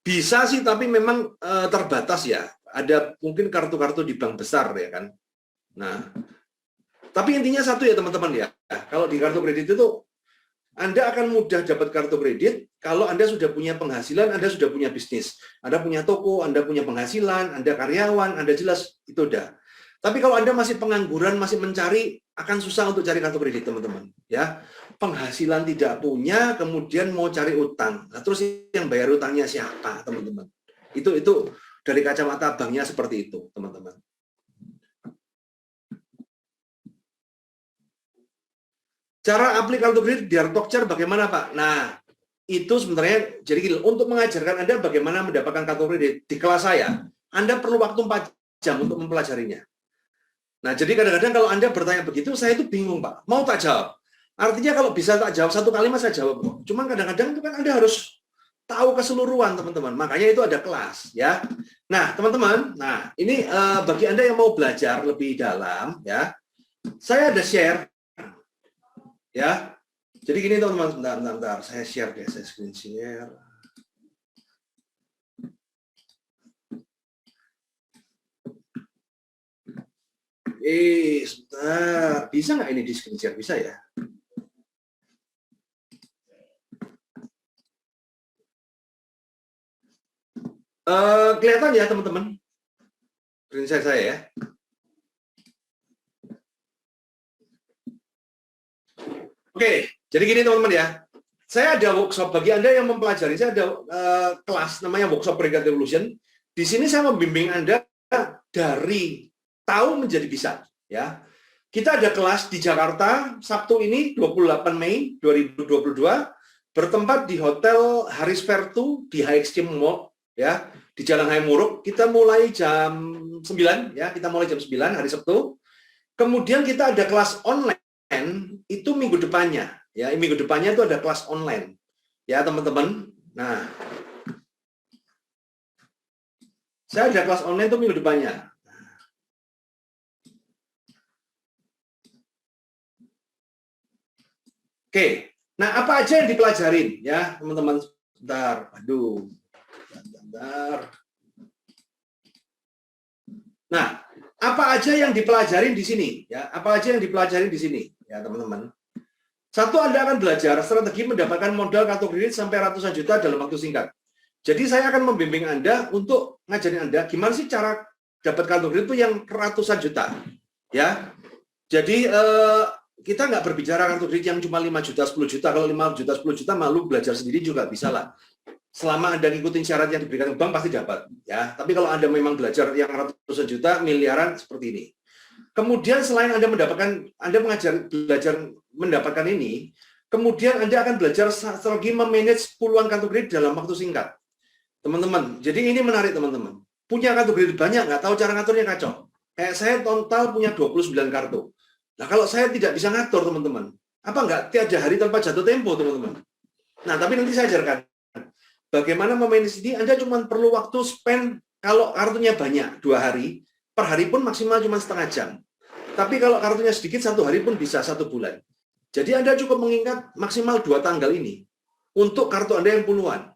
Bisa sih, tapi memang terbatas ya. Ada mungkin kartu-kartu di bank besar, ya kan? Nah, tapi intinya satu ya teman-teman ya, kalau di kartu kredit itu Anda akan mudah dapat kartu kredit kalau Anda sudah punya penghasilan, Anda sudah punya bisnis, Anda punya toko, Anda punya penghasilan, Anda karyawan, Anda jelas itu udah. Tapi kalau Anda masih pengangguran, masih mencari, akan susah untuk cari kartu kredit teman-teman. Ya, penghasilan tidak punya, kemudian mau cari utang, nah, terus yang bayar utangnya siapa teman-teman? Itu dari kacamata banknya seperti itu teman-teman. Cara aplik kartu kredit di Artokcer bagaimana Pak? Nah, itu sebenarnya jadi gini, untuk mengajarkan Anda bagaimana mendapatkan kartu kredit di kelas saya, Anda perlu waktu 4 jam untuk mempelajarinya. Nah, jadi kadang-kadang kalau Anda bertanya begitu, saya itu bingung Pak, mau tak jawab. Artinya kalau bisa tak jawab satu kalimat saya jawab kok. Cuman kadang-kadang itu kan Anda harus tahu keseluruhan teman-teman. Makanya itu ada kelas ya. Nah, teman-teman, nah ini bagi Anda yang mau belajar lebih dalam ya, saya ada share ya. Jadi gini teman-teman, bentar, saya share deh, saya screen share. Sebentar, bisa nggak ini di screen share? Bisa ya? Kelihatan ya teman-teman? Screen share saya ya. Oke, jadi gini teman-teman ya. Saya ada workshop bagi Anda yang mempelajari. Saya ada kelas namanya Workshop Peringkat Evolution. Di sini saya membimbing Anda dari tahu menjadi bisa. Ya, kita ada kelas di Jakarta Sabtu ini 28 Mei 2022 bertempat di Hotel Haris Vertu di HXC Mall ya di Jalan Hayam Wuruk. Kita mulai jam 9 ya, kita mulai jam 9 hari Sabtu. Kemudian kita ada kelas online itu minggu depannya ya, minggu depannya itu ada kelas online ya teman-teman. Nah, saya ada kelas online itu minggu depannya. Oke, nah apa aja yang dipelajarin ya teman-teman? Bentar, aduh, bentar. Nah, apa aja yang dipelajarin di sini ya? Apa aja yang dipelajarin di sini ya teman-teman? Satu, Anda akan belajar strategi mendapatkan modal kartu kredit sampai ratusan juta dalam waktu singkat. Jadi saya akan membimbing Anda untuk ngajarin Anda gimana sih cara dapat kartu kredit itu yang ratusan juta ya. Jadi kita nggak berbicara kartu kredit yang cuma 5 juta, 10 juta. Kalau 5 juta, 10 juta malu belajar sendiri juga bisa lah. Selama Anda ngikutin syarat yang diberikan bank pasti dapat. Ya. Tapi kalau Anda memang belajar yang ratusan juta, miliaran seperti ini. Kemudian selain Anda belajar mendapatkan ini, kemudian Anda akan belajar strategi memanage puluhan kartu kredit dalam waktu singkat. Teman-teman, jadi ini menarik teman-teman. Punya kartu kredit banyak, nggak tahu cara ngaturnya kacau. Kayak saya total punya 29 kartu. Nah, kalau saya tidak bisa ngatur, teman-teman, apa enggak tiada hari tanpa jatuh tempo, teman-teman? Nah, tapi nanti saya ajarkan. Bagaimana memanage ini, Anda cuma perlu waktu spend, kalau kartunya banyak, 2 hari, per hari pun maksimal cuma setengah jam. Tapi kalau kartunya sedikit, 1 hari pun bisa 1 bulan. Jadi Anda cukup mengingat maksimal 2 tanggal ini, untuk kartu Anda yang puluhan.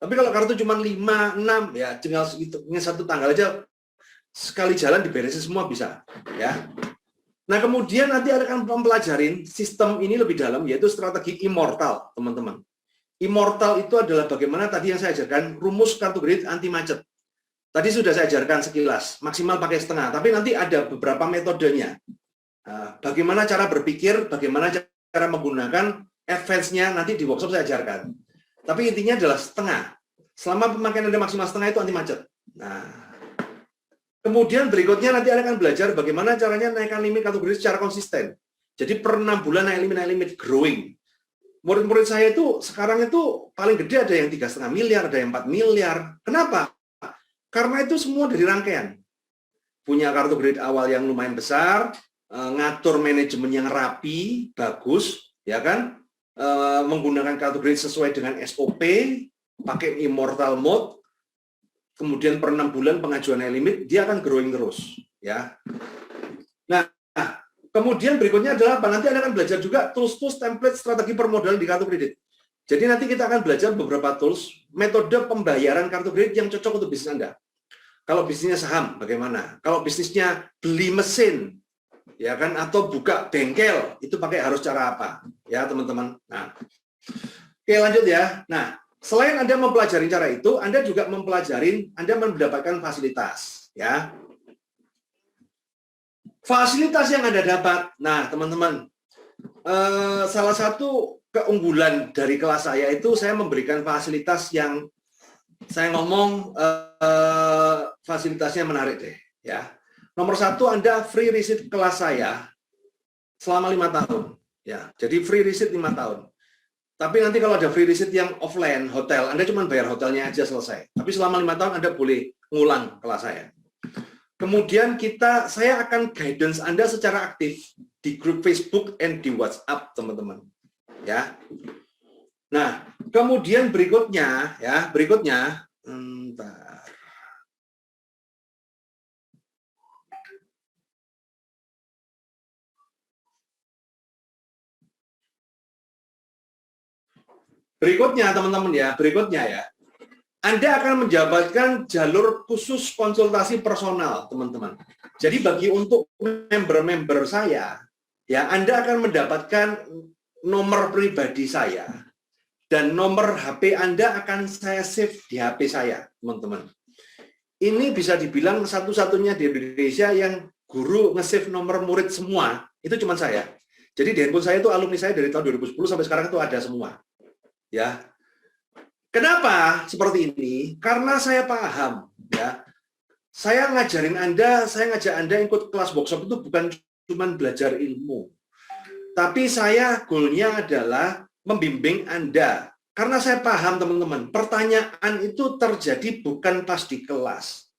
Tapi kalau kartu cuma 5, 6, ya tinggal 1 tanggal aja, sekali jalan diberesin semua bisa. Ya. Nah, kemudian nanti akan mempelajarin sistem ini lebih dalam, yaitu strategi immortal, teman-teman. Immortal itu adalah bagaimana tadi yang saya ajarkan, rumus kartu kredit anti macet. Tadi sudah saya ajarkan sekilas, maksimal pakai setengah, tapi nanti ada beberapa metodenya. Bagaimana cara berpikir, bagaimana cara menggunakan advance-nya, nanti di workshop saya ajarkan. Tapi intinya adalah setengah. Selama pemakaian Anda maksimal setengah itu anti macet. Nah, kemudian berikutnya nanti Anda akan belajar bagaimana caranya naikkan limit kartu kredit secara konsisten. Jadi per 6 bulan naik limit growing. Murid-murid saya itu sekarang itu paling gede ada yang 3,5 miliar, ada yang 4 miliar. Kenapa? Karena itu semua dari rangkaian. Punya kartu kredit awal yang lumayan besar, ngatur manajemen yang rapi, bagus, ya kan? Menggunakan kartu kredit sesuai dengan SOP, pakai immortal mode, kemudian per 6 bulan pengajuan limit, dia akan growing terus, ya. Nah, kemudian berikutnya adalah apa? Nanti Anda akan belajar juga tools-tools template strategi permodalan di kartu kredit. Jadi nanti kita akan belajar beberapa tools, metode pembayaran kartu kredit yang cocok untuk bisnis Anda. Kalau bisnisnya saham, bagaimana? Kalau bisnisnya beli mesin, ya kan, atau buka bengkel, itu harus cara apa? Ya, teman-teman. Nah, oke, lanjut ya. Nah, selain Anda mempelajari cara itu, Anda juga mempelajari, Anda mendapatkan fasilitas, ya. Fasilitas yang Anda dapat, nah teman-teman, salah satu keunggulan dari kelas saya itu saya memberikan fasilitas yang saya ngomong fasilitasnya menarik deh, ya. Nomor satu, Anda free receipt kelas saya selama 5 tahun, ya. Jadi free receipt 5 tahun. Tapi nanti kalau ada free receipt yang offline, hotel, Anda cuma bayar hotelnya aja selesai. Tapi selama 5 tahun Anda boleh ngulang kelas saya. Kemudian saya akan guidance Anda secara aktif di grup Facebook dan di WhatsApp, teman-teman. Ya. Nah, kemudian berikutnya, bentar. Berikutnya, teman-teman ya, Anda akan mendapatkan jalur khusus konsultasi personal, teman-teman. Jadi untuk member-member saya, ya Anda akan mendapatkan nomor pribadi saya dan nomor HP Anda akan saya save di HP saya, teman-teman. Ini bisa dibilang satu-satunya di Indonesia yang guru nge-save nomor murid semua, itu cuma saya. Jadi di handphone saya itu alumni saya dari tahun 2010 sampai sekarang itu ada semua. Ya. Kenapa seperti ini? Karena saya paham, ya. Saya ngajak Anda ikut kelas workshop itu bukan cuma belajar ilmu. Tapi saya goalnya adalah membimbing Anda. Karena saya paham, teman-teman, pertanyaan itu terjadi bukan pas di kelas.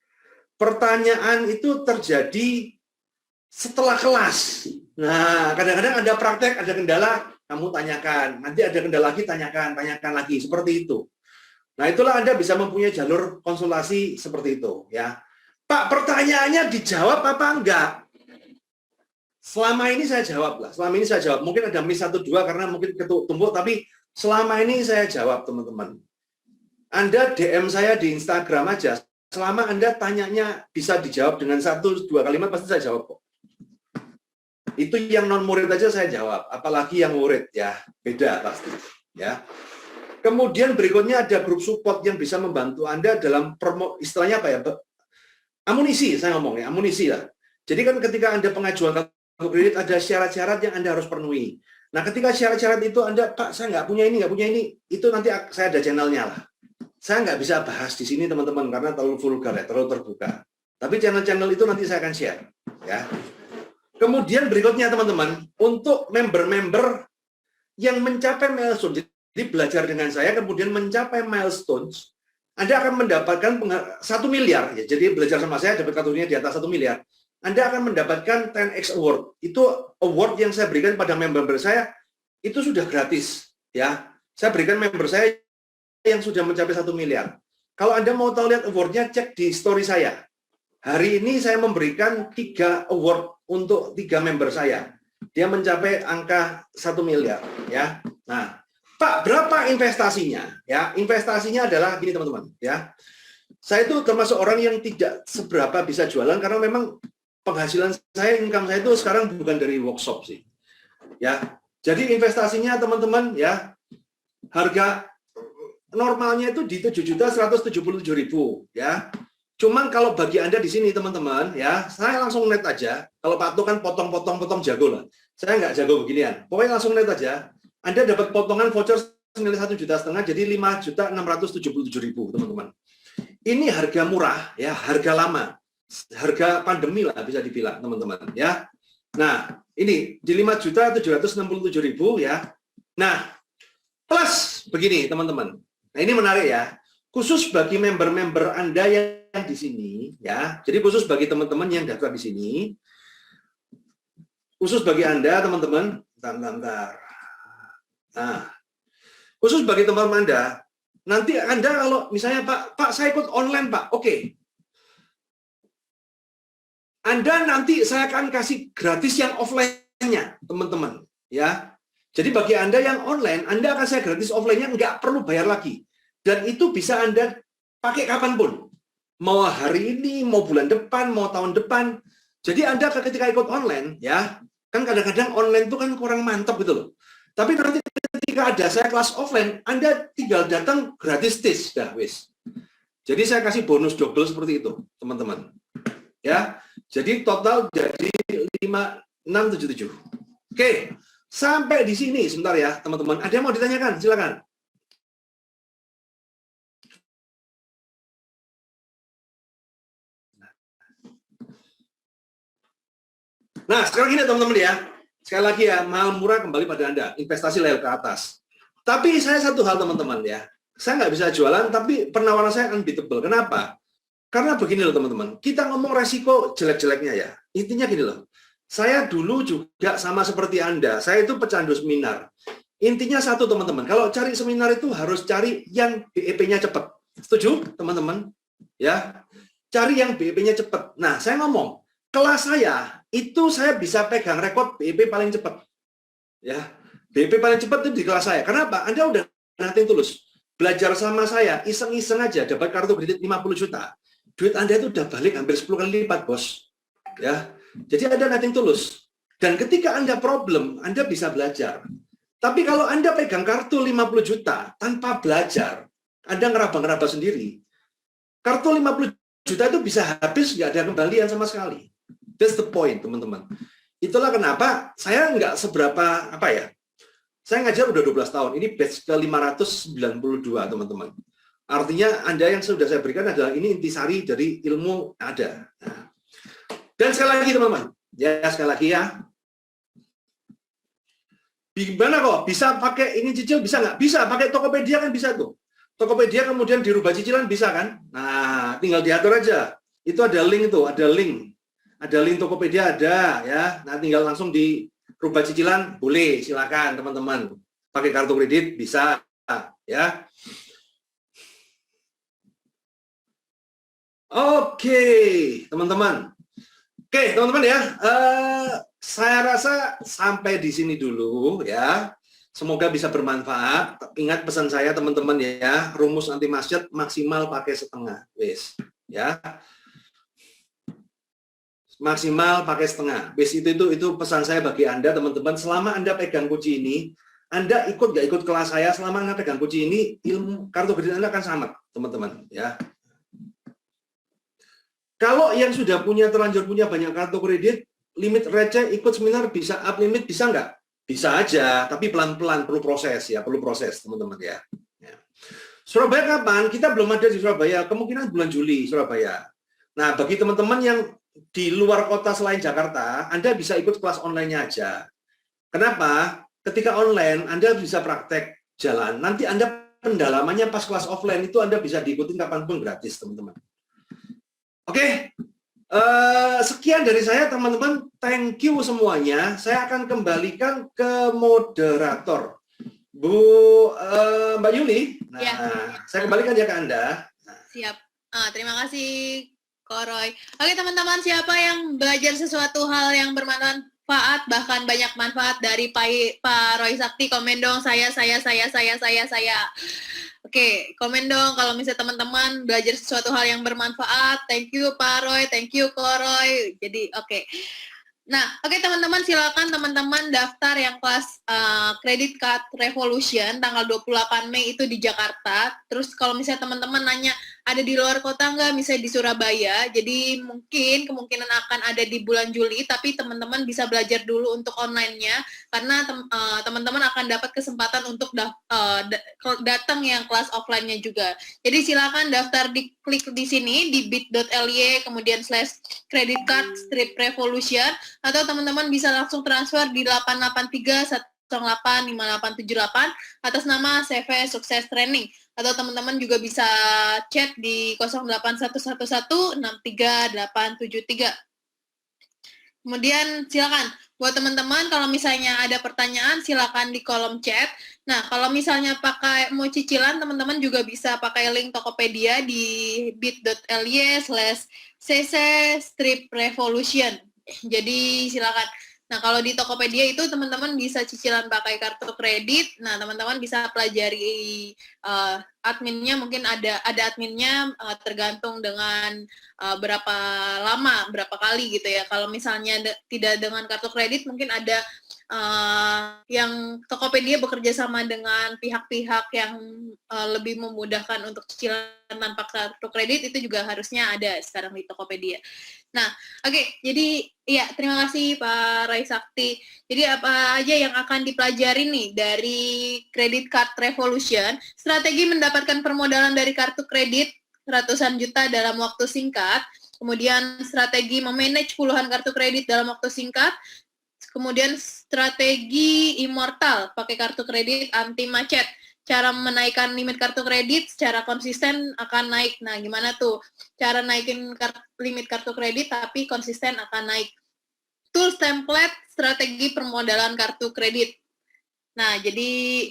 Pertanyaan itu terjadi setelah kelas. Nah, kadang-kadang ada praktek, ada kendala, kamu tanyakan. Nanti ada kendala lagi, tanyakan lagi. Seperti itu. Nah, itulah Anda bisa mempunyai jalur konsultasi seperti itu, ya. Pak, pertanyaannya dijawab apa enggak? Selama ini saya jawab lah. Mungkin ada miss 1-2 karena mungkin ketumbuk, tapi selama ini saya jawab, teman-teman. Anda DM saya di Instagram aja. Selama Anda tanyanya bisa dijawab dengan 1-2 kalimat, pasti saya jawab kok. Itu yang non-murid aja saya jawab. Apalagi yang murid, ya. Beda pasti, ya. Kemudian berikutnya ada grup support yang bisa membantu Anda dalam istilahnya apa ya? Amunisi, saya ngomong ya, amunisi lah. Jadi kan ketika Anda pengajuan kartu kredit ada syarat-syarat yang Anda harus penuhi. Nah, ketika syarat-syarat itu Anda, Pak, saya nggak punya ini, itu nanti saya ada channelnya lah. Saya nggak bisa bahas di sini, teman-teman, karena terlalu vulgar ya, terlalu terbuka. Tapi channel-channel itu nanti saya akan share, ya. Kemudian berikutnya, teman-teman, untuk member-member yang mencapai milestone, jadi belajar dengan saya, kemudian mencapai milestones, Anda akan mendapatkan 1 miliar. Ya, jadi belajar sama saya, dapat kartunya di atas 1 miliar. Anda akan mendapatkan 10X Award. Itu award yang saya berikan pada member saya, itu sudah gratis. Ya, saya berikan member saya yang sudah mencapai 1 miliar. Kalau Anda mau tahu lihat awardnya, cek di story saya. Hari ini saya memberikan 3 award untuk 3 member saya. Dia mencapai angka 1 miliar. Ya, nah. Pak, berapa investasinya? Ya, investasinya adalah gini, teman-teman, ya. Saya itu termasuk orang yang tidak seberapa bisa jualan karena memang penghasilan saya, income saya itu sekarang bukan dari workshop sih. Ya. Jadi investasinya, teman-teman, ya. Harga normalnya itu di 7.177.000, ya. Cuman kalau bagi Anda di sini teman-teman, ya saya langsung net aja. Kalau Pak Atu kan potong-potong jago lah. Saya nggak jago beginian. Pokoknya langsung net aja. Anda dapat potongan voucher senilai 1,5 juta, jadi 5.677.000 teman-teman. Ini harga murah, ya harga lama, harga pandemi lah bisa dibilang teman-teman, ya. Nah, ini di 5.767.000 ya. Nah, plus begini teman-teman. Nah, ini menarik ya. Khusus bagi member-member Anda yang di sini ya. Jadi khusus bagi teman-teman yang daftar di sini. Khusus bagi Anda teman-teman, bentar. Nah, khusus bagi teman-teman Anda, nanti Anda kalau misalnya Pak saya ikut online Pak, oke. Anda nanti saya akan kasih gratis yang offline-nya, teman-teman. Ya, jadi bagi Anda yang online, Anda akan saya gratis offline-nya, nggak perlu bayar lagi. Dan itu bisa Anda pakai kapanpun. Mau hari ini, mau bulan depan, mau tahun depan. Jadi Anda ketika ikut online, ya, kan kadang-kadang online itu kan kurang mantap gitu loh. Tapi nanti ketika ada saya kelas offline, Anda tinggal datang gratis tes, dah wis. Jadi saya kasih bonus double seperti itu, teman-teman. Ya, jadi total jadi 5.677. Oke, sampai di sini sebentar ya, teman-teman. Ada yang mau ditanyakan? Silakan. Nah, sekarang gini teman-teman ya. Sekali lagi ya, mahal murah kembali pada Anda. Investasi level ke atas. Tapi saya satu hal teman-teman ya. Saya nggak bisa jualan, tapi penawaran saya unbeatable. Kenapa? Karena begini loh teman-teman. Kita ngomong resiko jelek-jeleknya ya. Intinya gini loh. Saya dulu juga sama seperti Anda. Saya itu pecandu seminar. Intinya satu teman-teman. Kalau cari seminar itu harus cari yang BEP-nya cepat. Setuju teman-teman? Ya. Cari yang BEP-nya cepat. Nah, saya ngomong. Kelas saya itu saya bisa pegang rekor BEP paling cepat. Ya, BEP paling cepat itu di kelas saya. Kenapa? Anda udah nanti tulus. Belajar sama saya, iseng-iseng aja dapat kartu kredit 50 juta. Duit Anda itu udah balik hampir 10 kali lipat, Bos. Ya. Jadi Anda nanti tulus. Dan ketika Anda problem, Anda bisa belajar. Tapi kalau Anda pegang kartu 50 juta tanpa belajar, Anda ngeraba-ngeraba sendiri. Kartu 50 juta itu bisa habis, nggak ada kembalian sama sekali. That's the point, teman-teman. Itulah kenapa saya nggak seberapa, apa ya, saya ngajar udah 12 tahun, ini batch ke 592, teman-teman. Artinya Anda yang sudah saya berikan adalah ini intisari dari ilmu ada. Nah. Dan sekali lagi, teman-teman, ya sekali lagi ya, gimana kok, bisa pakai ini cicil, bisa nggak? Bisa, pakai Tokopedia kan bisa tuh. Tokopedia kemudian dirubah cicilan bisa kan? Nah, tinggal diatur aja. Itu ada link tuh, ada link. Ada link Tokopedia ada ya. Nah, tinggal langsung dirubah cicilan boleh, silakan teman-teman. Pakai kartu kredit bisa ya. Oke, teman-teman. Oke, teman-teman ya. Saya rasa sampai di sini dulu ya. Semoga bisa bermanfaat. Ingat pesan saya teman-teman ya, rumus anti macet maksimal pakai setengah, wis. Ya. Maksimal pakai setengah. Wis itu pesan saya bagi Anda teman-teman. Selama Anda pegang kunci ini, Anda ikut nggak ikut kelas saya, selama Anda pegang kunci ini, ilmu kartu kredit Anda akan sama, teman-teman, ya. Kalau yang sudah terlanjur punya banyak kartu kredit, limit receh ikut seminar bisa up limit bisa nggak? Bisa aja, tapi pelan-pelan, perlu proses ya, perlu proses teman-teman ya. Surabaya kapan? Kita belum ada di Surabaya, kemungkinan bulan Juli Surabaya. Nah, bagi teman-teman yang di luar kota selain Jakarta, Anda bisa ikut kelas online-nya aja. Kenapa? Ketika online, Anda bisa praktek jalan. Nanti Anda pendalamannya pas kelas offline itu Anda bisa diikuti kapanpun gratis, teman-teman. Oke. Sekian dari saya teman-teman, thank you semuanya. Saya akan kembalikan ke moderator Mbak Yuli. Nah, ya. Saya kembalikan ya ke Anda. Siap. Terima kasih Koroy. Oke teman-teman, siapa yang belajar sesuatu hal yang bermanfaat, bahkan banyak manfaat dari Pak Roy Sakti, komen dong saya. Oke, komen dong kalau misalnya teman-teman belajar sesuatu hal yang bermanfaat. Thank you Pak Roy, thank you Koroy. Jadi oke. Nah, oke teman-teman, silakan teman-teman daftar yang kelas Credit Card Revolution tanggal 28 Mei itu di Jakarta. Terus kalau misalnya teman-teman nanya, ada di luar kota nggak, misalnya di Surabaya, jadi mungkin kemungkinan akan ada di bulan Juli, tapi teman-teman bisa belajar dulu untuk online-nya, karena teman-teman akan dapat kesempatan untuk datang yang kelas offline-nya juga. Jadi silakan daftar, klik di sini di bit.ly kemudian /credit card strip revolution, atau teman-teman bisa langsung transfer di 883 08 5878 atas nama CV Sukses Training, atau teman-teman juga bisa chat di 081111638873. Kemudian silakan buat teman-teman kalau misalnya ada pertanyaan silakan di kolom chat. Nah, kalau misalnya mau cicilan, teman-teman juga bisa pakai link Tokopedia di bit.ly/cc strip revolution. Jadi silakan. Nah, kalau di Tokopedia itu teman-teman bisa cicilan pakai kartu kredit. Nah, teman-teman bisa pelajari adminnya, mungkin ada adminnya tergantung dengan berapa lama, berapa kali gitu ya. Kalau misalnya tidak dengan kartu kredit, mungkin ada yang Tokopedia bekerja sama dengan pihak-pihak yang lebih memudahkan untuk cicilan tanpa kartu kredit, itu juga harusnya ada sekarang di Tokopedia. Nah, oke, jadi ya terima kasih Pak Rai Sakti. Jadi apa aja yang akan dipelajari nih dari Credit Card Revolution? Strategi mendapatkan permodalan dari kartu kredit ratusan juta dalam waktu singkat, kemudian strategi memanage puluhan kartu kredit dalam waktu singkat, kemudian strategi immortal pakai kartu kredit anti macet, cara menaikkan limit kartu kredit secara konsisten akan naik. Nah, gimana tuh cara naikin limit kartu kredit tapi konsisten akan naik? Tools template strategi permodalan kartu kredit. Nah, jadi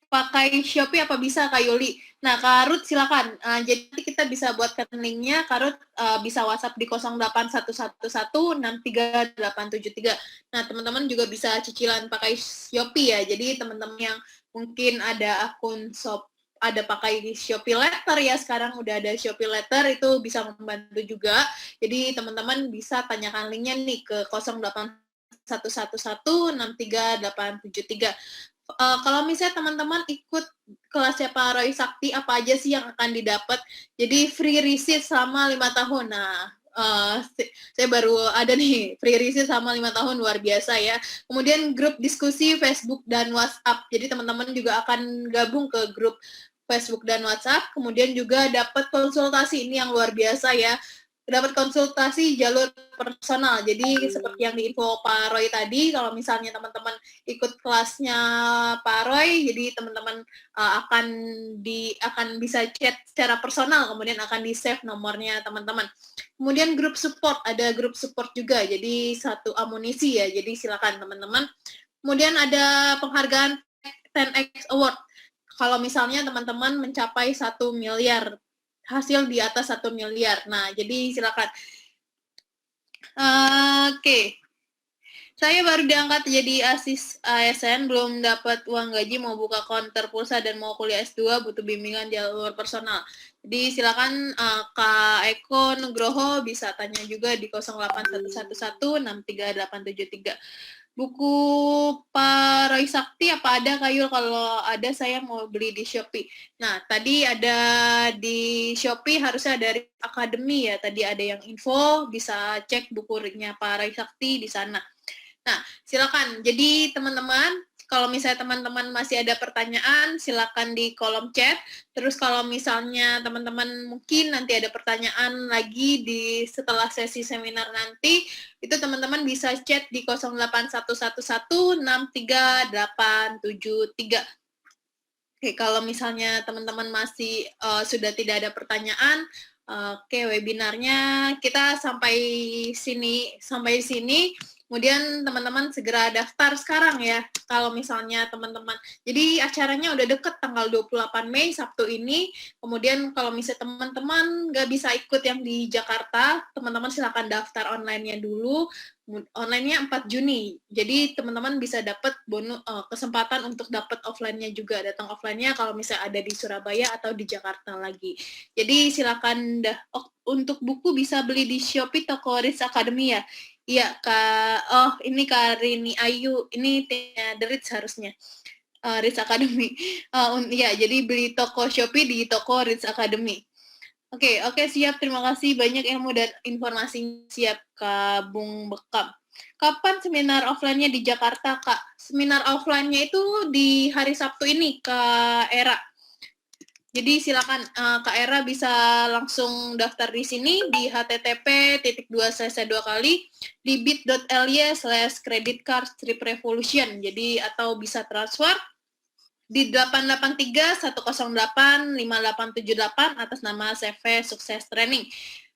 pakai Shopee apa bisa Kak Yuli? Nah, Kak Ruth silakan. Jadi kita bisa buat linknya, Kak Ruth bisa WhatsApp di 0811638873. Nah, teman-teman juga bisa cicilan pakai Shopee ya. Jadi teman-teman yang mungkin ada akun ada pakai di Shopee Letter ya, sekarang udah ada Shopee Letter, itu bisa membantu juga. Jadi teman-teman bisa tanyakan linknya nih ke 0811163873. Kalau misalnya teman-teman ikut kelasnya Pak Roy Sakti, apa aja sih yang akan didapat? Jadi free receipt selama 5 tahun. Nah, saya baru ada nih free receipt selama 5 tahun, luar biasa ya. Kemudian grup diskusi Facebook dan WhatsApp. Jadi teman-teman juga akan gabung ke grup Facebook dan WhatsApp. Kemudian juga dapat konsultasi, ini yang luar biasa ya. Dapat konsultasi jalur personal. Jadi seperti yang diinfo Pak Roy tadi, kalau misalnya teman-teman ikut kelasnya Pak Roy, jadi teman-teman akan bisa chat secara personal, kemudian akan di-save nomornya teman-teman. Kemudian grup support, ada grup support juga, jadi satu amunisi ya, jadi silakan teman-teman. Kemudian ada penghargaan 10X Award. Kalau misalnya teman-teman mencapai 1 miliar, hasil di atas 1 miliar. Nah, jadi silakan. Oke. Saya baru diangkat jadi ASIS ASN, belum dapat uang gaji, mau buka konter pulsa dan mau kuliah S2, butuh bimbingan jalur personal. Jadi silakan Kak Eko Nugroho bisa tanya juga di 0811163873. Buku Pak Roy Sakti apa ada Kak Yul? Kalau ada saya mau beli di Shopee. Nah, tadi ada di Shopee harusnya dari Akademi ya. Tadi ada yang info, bisa cek bukunya Pak Roy Sakti di sana. Nah, silakan. Jadi teman-teman, kalau misalnya teman-teman masih ada pertanyaan, silakan di kolom chat. Terus kalau misalnya teman-teman mungkin nanti ada pertanyaan lagi setelah sesi seminar nanti, itu teman-teman bisa chat di 0811163873. Oke, kalau misalnya teman-teman masih sudah tidak ada pertanyaan, oke, webinarnya kita sampai sini. Kemudian teman-teman segera daftar sekarang ya. Kalau misalnya teman-teman, jadi acaranya udah deket tanggal 28 Mei, Sabtu ini. Kemudian kalau misalnya teman-teman nggak bisa ikut yang di Jakarta, teman-teman silakan daftar online-nya dulu. Online-nya 4 Juni. Jadi teman-teman bisa dapat kesempatan untuk dapat offline-nya juga. Datang offline-nya kalau misalnya ada di Surabaya atau di Jakarta lagi. Jadi silakan untuk buku bisa beli di Shopee toko Ritz Academy ya. Iya, ini Kak Rini Ayu, ini The Ritz harusnya. Ritz Academy. Ya, jadi beli toko Shopee di toko Ritz Academy. Oke, siap. Terima kasih banyak ilmu dan informasi siap, Kak Bung Bekam. Kapan seminar offline-nya di Jakarta, Kak? Seminar offline-nya itu di hari Sabtu ini, Kak Era. Jadi silakan Kak Era bisa langsung daftar di sini di http://2 kali di bit.ly/creditcard-revolution. Jadi atau bisa transfer di 883-108-5878 atas nama CV Sukses Training.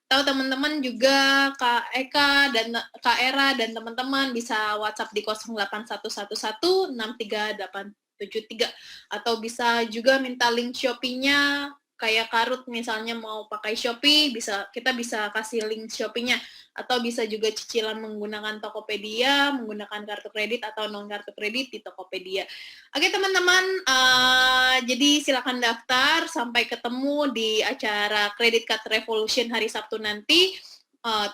Atau teman-teman juga Kak Eka dan Kak Era dan teman-teman bisa WhatsApp di 08111638373 atau bisa juga minta link Shopee-nya kayak Karut misalnya mau pakai Shopee, kita bisa kasih link Shopee-nya atau bisa juga cicilan menggunakan Tokopedia, menggunakan kartu kredit atau non kartu kredit di Tokopedia. Oke teman-teman, jadi silakan daftar. Sampai ketemu di acara Credit Card Revolution hari Sabtu nanti.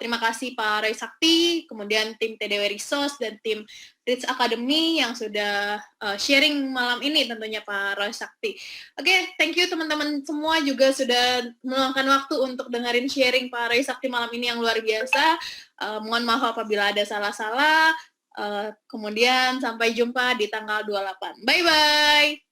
Terima kasih Pak Roy Sakti, kemudian tim TDW Resource dan tim Rich Academy yang sudah sharing malam ini tentunya Pak Roy Sakti. Oke, thank you teman-teman semua juga sudah meluangkan waktu untuk dengerin sharing Pak Roy Sakti malam ini yang luar biasa. Mohon maaf apabila ada salah-salah. Kemudian sampai jumpa di tanggal 28. Bye-bye!